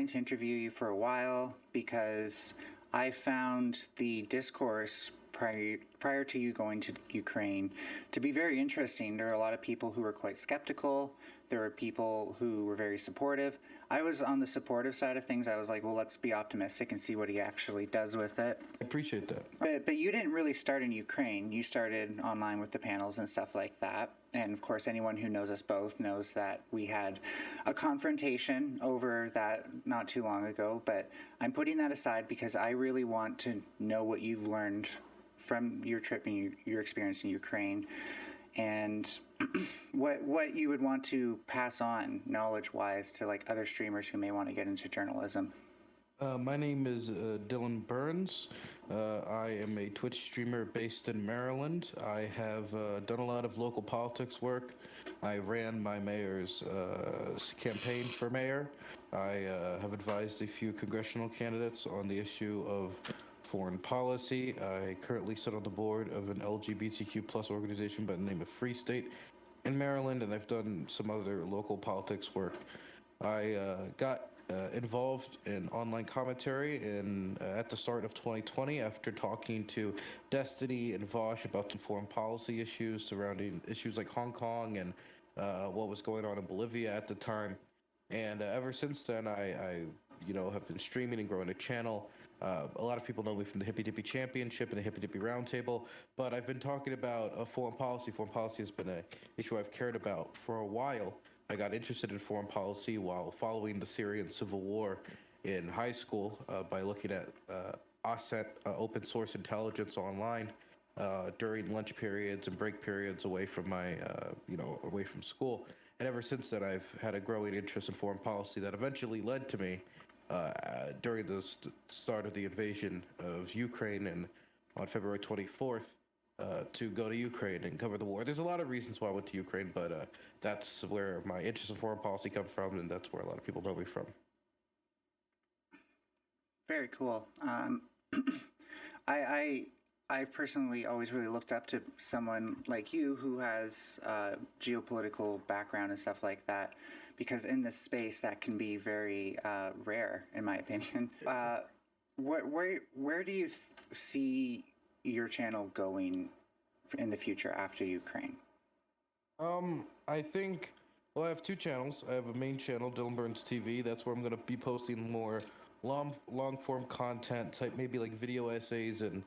wanting to interview you for a while because I found the discourse prior to you going to Ukraine to be very interesting. There are a lot of people who were quite skeptical. There were people who were very supportive. I was on the supportive side of things. I was like, well, let's be optimistic and see what he actually does with it. I appreciate that. But you didn't really start in Ukraine. You started online with the panels and stuff like that. And of course, anyone who knows us both knows that we had a confrontation over that not too long ago. But I'm putting that aside because I really want to know what you've learned from your trip and your experience in Ukraine, and what you would want to pass on knowledge-wise to like other streamers who may want to get into journalism. My name is Dylan Burns. I am a Twitch streamer based in Maryland. I have done a lot of local politics work. I ran my mayor's campaign for mayor. I have advised a few congressional candidates on the issue of foreign policy. I currently sit on the board of an LGBTQ plus organization by the name of Free State in Maryland, and I've done some other local politics work. I got involved in online commentary at the start of 2020 after talking to Destiny and Vosh about some foreign policy issues surrounding issues like Hong Kong and what was going on in Bolivia at the time. And ever since then, I have been streaming and growing a channel. A lot of people know me from the Hippy Dippy Championship and the Hippy Dippy Roundtable, but I've been talking about foreign policy. Foreign policy has been an issue I've cared about for a while. I got interested in foreign policy while following the Syrian civil war in high school by looking at OSCENT, open source intelligence online during lunch periods and break periods away from away from school. And ever since then, I've had a growing interest in foreign policy that eventually led to me during the start of the invasion of Ukraine and on February 24th to go to Ukraine and cover the war. There's a lot of reasons why I went to Ukraine, but that's where my interest in foreign policy comes from, and that's where a lot of people know me from. Very cool. I personally always really looked up to someone like you who has geopolitical background and stuff like that, because in this space that can be very rare, in my opinion. Where do you see your channel going in the future after Ukraine? I think, well, I have two channels. I have a main channel, Dylan Burns TV. That's where I'm going to be posting more long form content, type maybe like video essays and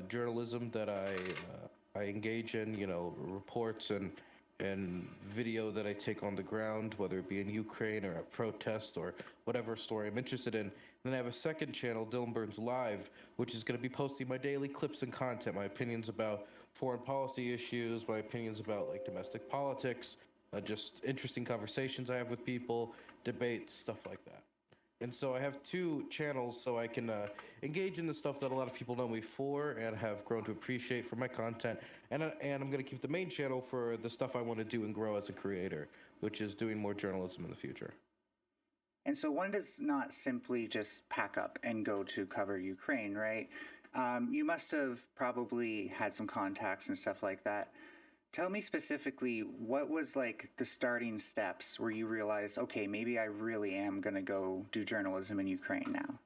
journalism that I engage in, reports and video that I take on the ground, whether it be in Ukraine or a protest or whatever story I'm interested in. Then I have a second channel, Dylan Burns Live, which is going to be posting my daily clips and content, my opinions about foreign policy issues, my opinions about like domestic politics, just interesting conversations I have with people, debates, stuff like that. And so I have two channels so I can engage in the stuff that a lot of people know me for and have grown to appreciate for my content. And I'm going to keep the main channel for the stuff I want to do and grow as a creator, which is doing more journalism in the future. And so one does not simply just pack up and go to cover Ukraine, right? You must have probably had some contacts and stuff like that. Tell me specifically, what was like the starting steps where you realized, okay, maybe I really am going to go do journalism in Ukraine now?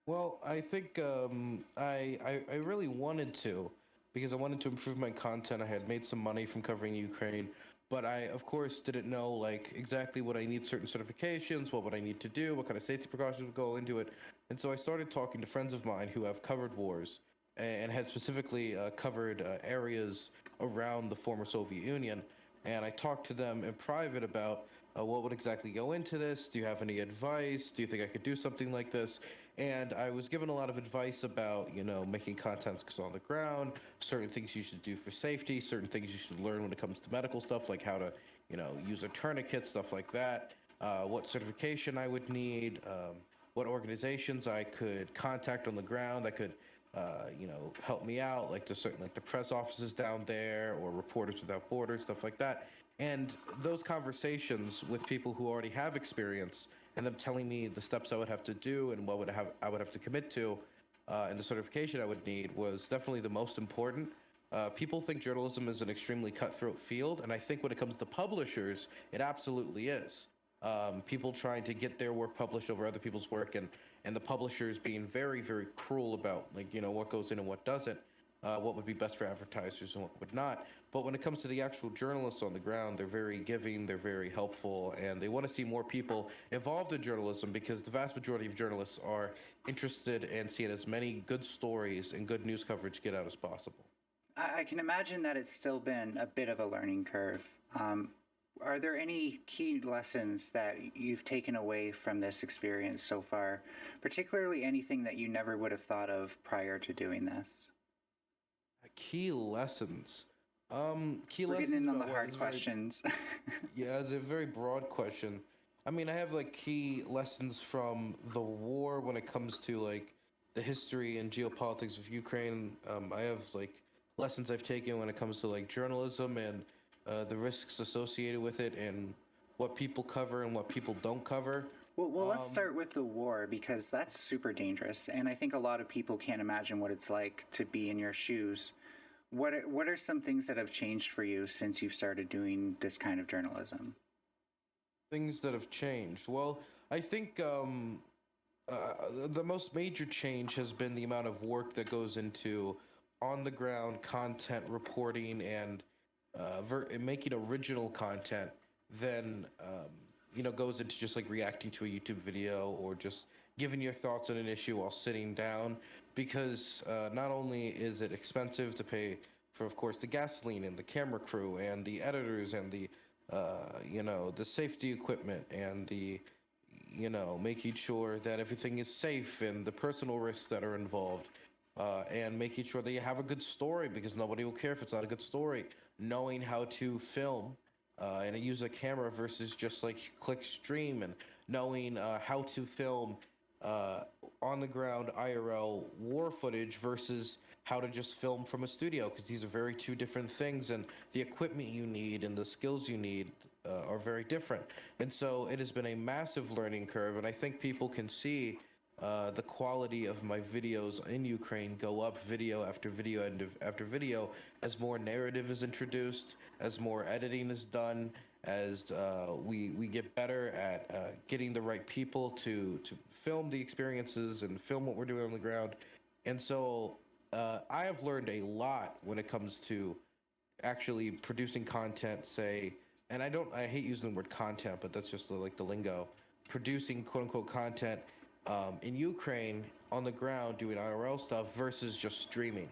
Well, I think I really wanted to, because I wanted to improve my content. I had made some money from covering Ukraine, but I, of course, didn't know like exactly what I need, certain certifications, what would I need to do, what kind of safety precautions would go into it. And so I started talking to friends of mine who have covered wars and had specifically covered areas around the former Soviet Union. And I talked to them in private about what would exactly go into this. Do you have any advice? Do you think I could do something like this? And I was given a lot of advice about, making content on the ground, certain things you should do for safety, certain things you should learn when it comes to medical stuff, like how to, use a tourniquet, stuff like that, what certification I would need, what organizations I could contact on the ground that could help me out, like the press offices down there or Reporters Without Borders, stuff like that. And those conversations with people who already have experience and them telling me the steps I would have to do and what I would have to commit to and the certification I would need was definitely the most important. People think journalism is an extremely cutthroat field, and I think when it comes to publishers, it absolutely is. people trying to get their work published over other people's work, and the publishers being very, very cruel about, like, what goes in and what doesn't, what would be best for advertisers and what would not. But when it comes to the actual journalists on the ground, they're very giving, they're very helpful, and they want to see more people involved in journalism, because the vast majority of journalists are interested in seeing as many good stories and good news coverage get out as possible. I can imagine that it's still been a bit of a learning curve. Are there any key lessons that you've taken away from this experience so far, particularly anything that you never would have thought of prior to doing this? Key lessons. Key We're lessons getting in on the about what? hard It's very, questions. yeah, it's a very broad question. I mean, I have like key lessons from the war when it comes to like the history and geopolitics of Ukraine. I have like lessons I've taken when it comes to like journalism and the risks associated with it, and what people cover and what people don't cover. Well, let's start with the war because that's super dangerous, and I think a lot of people can't imagine what it's like to be in your shoes. What are some things that have changed for you since you've started doing this kind of journalism? Things that have changed. Well, I think the most major change has been the amount of work that goes into on the ground content reporting and making original content than goes into just like reacting to a YouTube video or just giving your thoughts on an issue while sitting down, because not only is it expensive to pay for, of course, the gasoline and the camera crew and the editors and the the safety equipment and the making sure that everything is safe and the personal risks that are involved, and making sure that you have a good story, because nobody will care if it's not a good story. Knowing how to film and use a camera versus just like click stream, and knowing how to film on the ground IRL war footage versus how to just film from a studio, because these are very two different things, and the equipment you need and the skills you need are very different. And so it has been a massive learning curve, and I think people can see the quality of my videos in Ukraine go up video after video after video as more narrative is introduced, as more editing is done, as we get better at getting the right people to film the experiences and film what we're doing on the ground. And so I have learned a lot when it comes to actually producing content, say, and I hate using the word content, but that's just like the lingo, producing quote unquote content in Ukraine on the ground doing IRL stuff versus just streaming.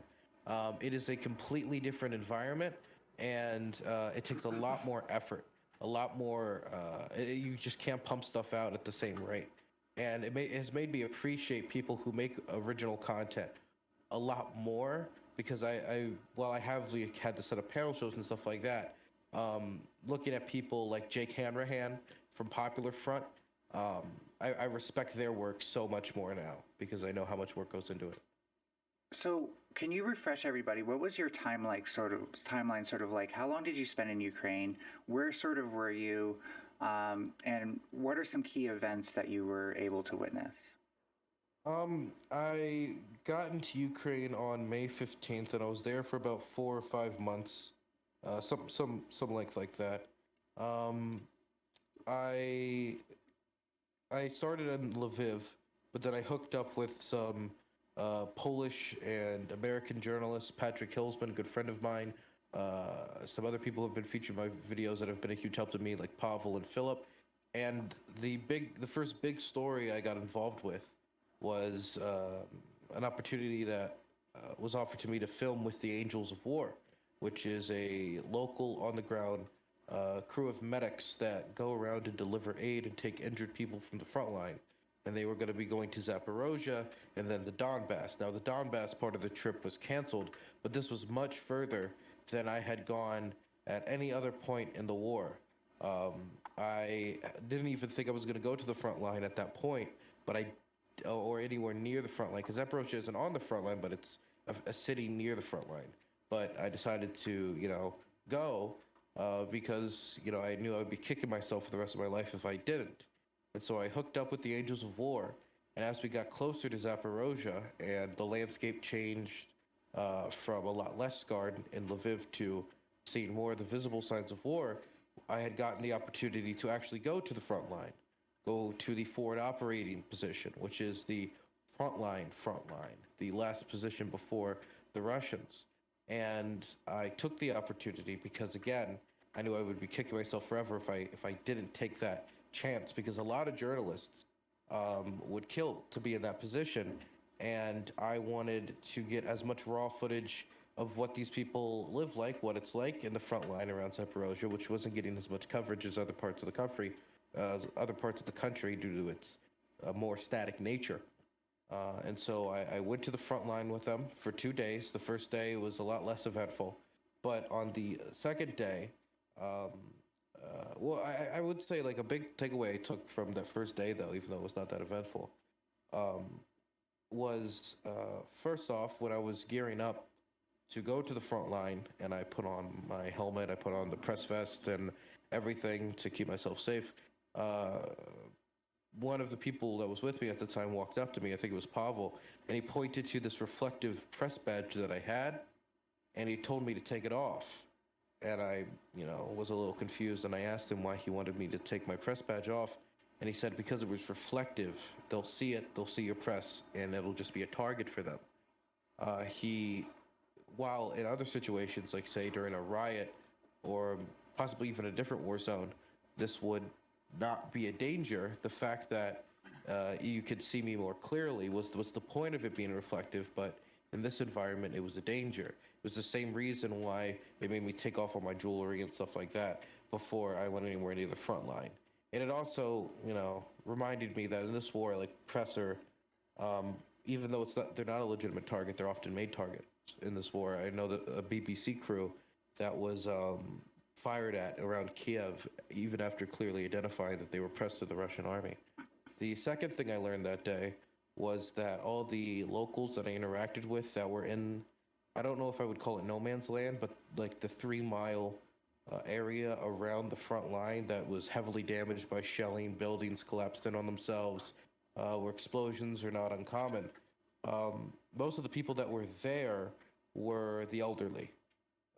It is a completely different environment, and it takes a lot more effort, a lot more. You just can't pump stuff out at the same rate, and it has made me appreciate people who make original content a lot more, because while I have had to set up panel shows and stuff like that, looking at people like Jake Hanrahan from Popular Front, I respect their work so much more now because I know how much work goes into it. So, can you refresh everybody? What was your timeline sort of like? How long did you spend in Ukraine? Where sort of were you? And what are some key events that you were able to witness? I got into Ukraine on May 15th, and I was there for about 4 or 5 months, some length like that. Um, I I started in Lviv, but then I hooked up with some Polish and American journalists, Patrick Hillsman, a good friend of mine, some other people who have been featured in my videos that have been a huge help to me, like Pavel and Philip. And the first big story I got involved with was an opportunity that was offered to me to film with the Angels of War, which is a local on the ground crew of medics that go around and deliver aid and take injured people from the front line. And they were going to be going to Zaporozhye and then the Donbass. Now, the Donbass part of the trip was canceled, but this was much further than I had gone at any other point in the war. I didn't even think I was going to go to the front line at that point, or anywhere near the front line, because Zaporozhye isn't on the front line, but it's a city near the front line. But I decided to, go because, I knew I would be kicking myself for the rest of my life if I didn't. And so I hooked up with the Angels of War. And as we got closer to Zaporozhye and the landscape changed from a lot less scarred in Lviv to seeing more of the visible signs of war, I had gotten the opportunity to actually go to the front line, go to the forward operating position, which is the front line, the last position before the Russians. And I took the opportunity because, again, I knew I would be kicking myself forever if I didn't take that chance, because a lot of journalists would kill to be in that position, and I wanted to get as much raw footage of what these people live like, what it's like in the front line around Zaporozhye, which wasn't getting as much coverage as other parts of the country due to its more static nature. And so I went to the front line with them for 2 days. The first day was a lot less eventful, but on the second day, um, I would say like a big takeaway I took from that first day, though, even though it was not that eventful, um, was first off, when I was gearing up to go to the front line and I put on my helmet, I put on the press vest and everything to keep myself safe. Uh, One of the people that was with me at the time walked up to me, I think it was Pavel, and he pointed to this reflective press badge that I had, and he told me to take it off. And I, was a little confused, and I asked him why he wanted me to take my press badge off, and he said because it was reflective, they'll see it, they'll see your press, and it'll just be a target for them. He, while in other situations, like say during a riot or possibly even a different war zone, this would not be a danger. The fact that you could see me more clearly was the point of it being reflective, but in this environment, it was a danger. It was the same reason why it made me take off all my jewelry and stuff like that before I went anywhere near the front line. And it also, reminded me that in this war, like Presser, even though they're not a legitimate target, they're often made targets in this war. I know that a BBC crew that was fired at around Kiev, even after clearly identifying that they were pressed to the Russian army. The second thing I learned that day was that all the locals that I interacted with that were in, I don't know if I would call it no man's land, but like the 3 mile area around the front line that was heavily damaged by shelling, buildings collapsed in on themselves, where explosions are not uncommon. Most of the people that were there were the elderly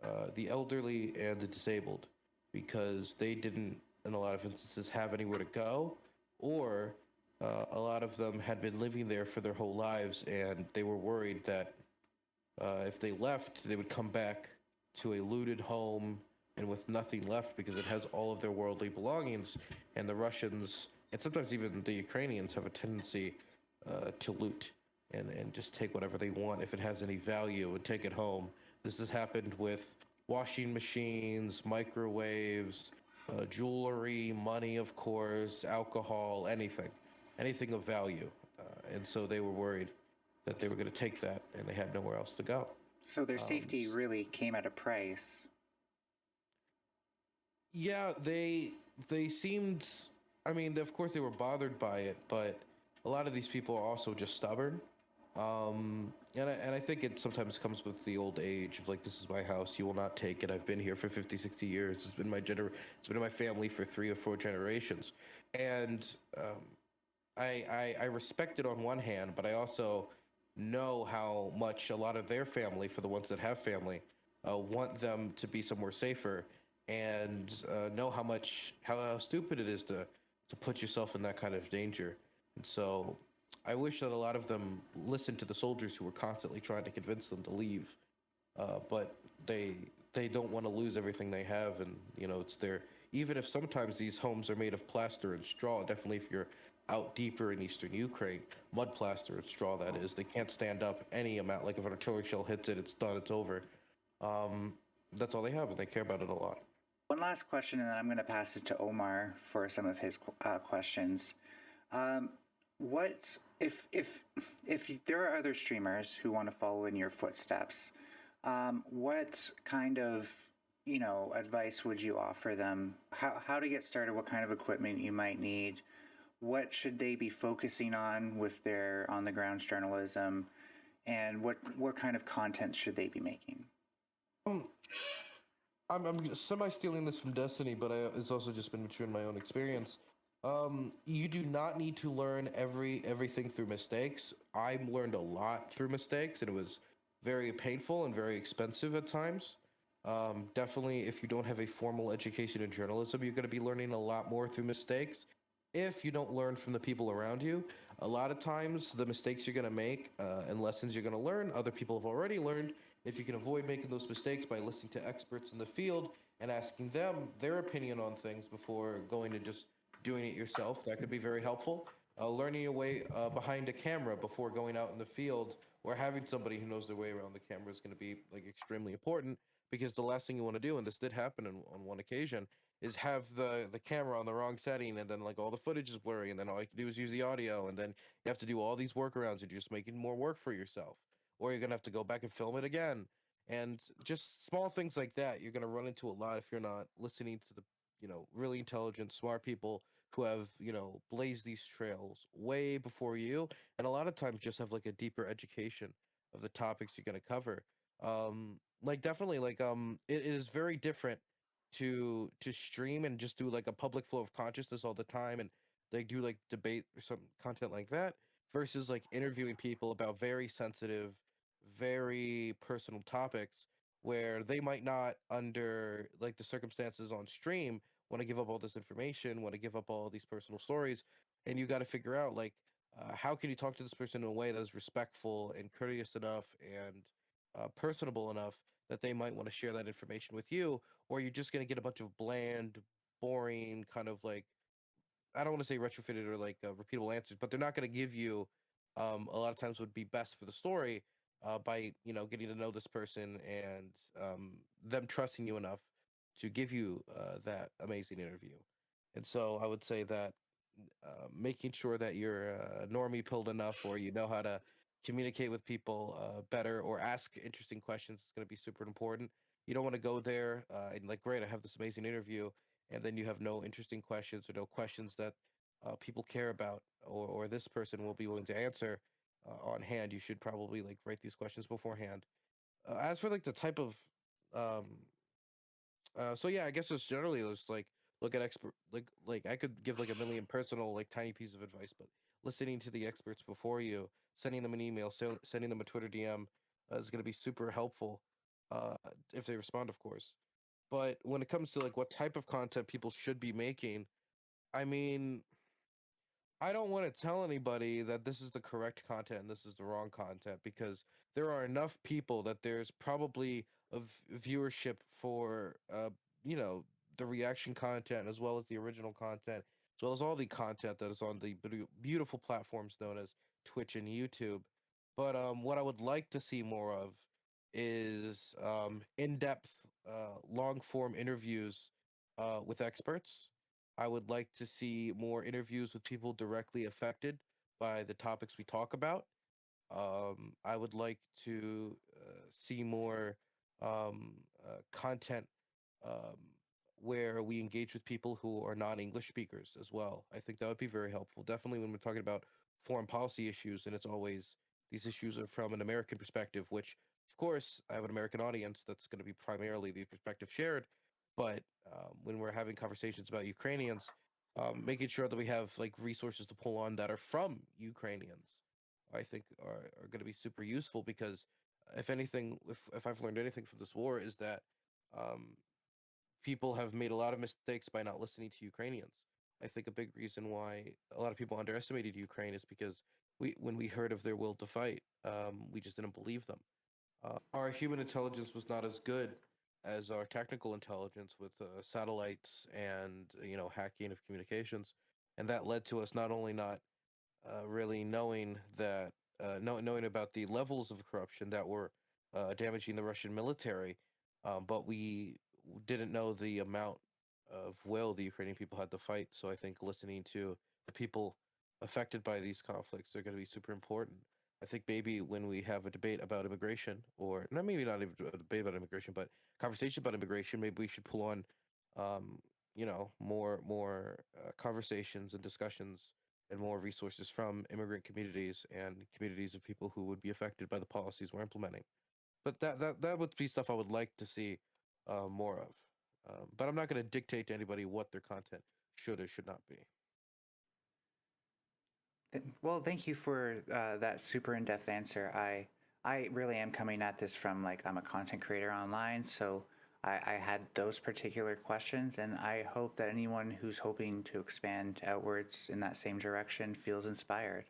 and the disabled, because they didn't, in a lot of instances, have anywhere to go, or a lot of them had been living there for their whole lives, and they were worried that if they left, they would come back to a looted home and with nothing left, because it has all of their worldly belongings, and the Russians, and sometimes even the Ukrainians, have a tendency to loot and just take whatever they want if it has any value and take it home. This has happened with washing machines, microwaves, jewelry, money, of course, alcohol, anything of value. And so they were worried that they were going to take that and they had nowhere else to go. So their safety really came at a price. Yeah, they seemed, I mean, of course they were bothered by it, but a lot of these people are also just stubborn. And I think it sometimes comes with the old age of like, this is my house, you will not take it. I've been here for 50, 60 years. It's been in my family for 3 or 4 generations. And I respect it on one hand, but I also know how much a lot of their family, for the ones that have family, want them to be somewhere safer, and know how stupid it is to put yourself in that kind of danger. And so I wish that a lot of them listened to the soldiers who were constantly trying to convince them to leave, but they don't want to lose everything they have, and it's their. Even if sometimes these homes are made of plaster and straw, definitely if you're out deeper in eastern Ukraine, mud plaster and straw, that is, they can't stand up any amount. Like if an artillery shell hits it, it's done, it's over. That's all they have, and they care about it a lot. One last question, and then I'm going to pass it to Omar for some of his questions. What if there are other streamers who want to follow in your footsteps? What kind of advice would you offer them? How to get started? What kind of equipment you might need? What should they be focusing on with their on the ground journalism? And what kind of content should they be making? I'm semi stealing this from Destiny, but it's also just been true in my own experience. You do not need to learn everything through mistakes. I learned a lot through mistakes, and it was very painful and very expensive at times. Definitely, if you don't have a formal education in journalism, you're going to be learning a lot more through mistakes. If you don't learn from the people around you, a lot of times the mistakes you're going to make and lessons you're going to learn, other people have already learned. If you can avoid making those mistakes by listening to experts in the field and asking them their opinion on things before going and just doing it yourself, that could be very helpful. Learning your way behind a camera before going out in the field or having somebody who knows their way around the camera is going to be like extremely important, because the last thing you want to do, and this did happen on one occasion, is have the camera on the wrong setting, and then like all the footage is blurry, and then all you can do is use the audio, and then you have to do all these workarounds, and you're just making more work for yourself, or you're gonna have to go back and film it again, and just small things like that you're gonna run into a lot if you're not listening to the really intelligent, smart people who have blazed these trails way before you, and a lot of times just have like a deeper education of the topics you're gonna cover. Like definitely, like it is very different to stream and just do like a public flow of consciousness all the time, and they do like debate or some content like that, versus like interviewing people about very sensitive, very personal topics where they might not, under like the circumstances on stream, want to give up all this information, want to give up all these personal stories, and you got to figure out like how can you talk to this person in a way that's respectful and courteous enough and personable enough that they might want to share that information with you, or you're just going to get a bunch of bland, boring, kind of like, I don't want to say retrofitted or like repeatable answers, but they're not going to give you a lot of times would be best for the story by getting to know this person and them trusting you enough to give you that amazing interview. And so I would say that making sure that you're normie pilled enough, or you know how to communicate with people better or ask interesting questions, is going to be super important. You don't want to go there and like, great, I have this amazing interview, and then you have no interesting questions or no questions that people care about, or this person will be willing to answer on hand. You should probably like write these questions beforehand. As for like the type of um, so yeah, I guess just generally just like look at expert, like I could give like a million personal like tiny pieces of advice, but listening to the experts before you, sending them an email, sending them a Twitter DM is going to be super helpful uh, if they respond, of course. But when it comes to like what type of content people should be making, I mean, I don't want to tell anybody that this is the correct content and this is the wrong content, because there are enough people that there's probably a viewership for you know the reaction content as well as the original content, as well as all the content that is on the beautiful platforms known as Twitch and YouTube. But what I would like to see more of is in-depth long form interviews with experts. I would like to see more interviews with people directly affected by the topics we talk about. I would like to see more content um, where we engage with people who are non-English speakers as well. I think that would be very helpful. Definitely when we're talking about foreign policy issues, and it's always these issues are from an American perspective, which, of course, I have an American audience that's going to be primarily the perspective shared. But when we're having conversations about Ukrainians, making sure that we have like resources to pull on that are from Ukrainians, I think are going to be super useful, because if anything, if I've learned anything from this war, is that um, people have made a lot of mistakes by not listening to Ukrainians. I think a big reason why a lot of people underestimated Ukraine is because when we heard of their will to fight, we just didn't believe them. Our human intelligence was not as good as our technical intelligence with satellites and hacking of communications, and that led to us not only not really knowing that knowing about the levels of corruption that were damaging the Russian military, but we didn't know the amount of will the Ukrainian people had to fight. So I think listening to the people affected by these conflicts are going to be super important. I think maybe when we have a debate about immigration, or not, maybe not even a debate about immigration, but conversation about immigration, maybe we should pull on, um, more conversations and discussions and more resources from immigrant communities and communities of people who would be affected by the policies we're implementing. But that would be stuff I would like to see more of. But I'm not going to dictate to anybody what their content should or should not be. Well, thank you for that super in-depth answer. I really am coming at this from like I'm a content creator online, so I had those particular questions, and I hope that anyone who's hoping to expand outwards in that same direction feels inspired.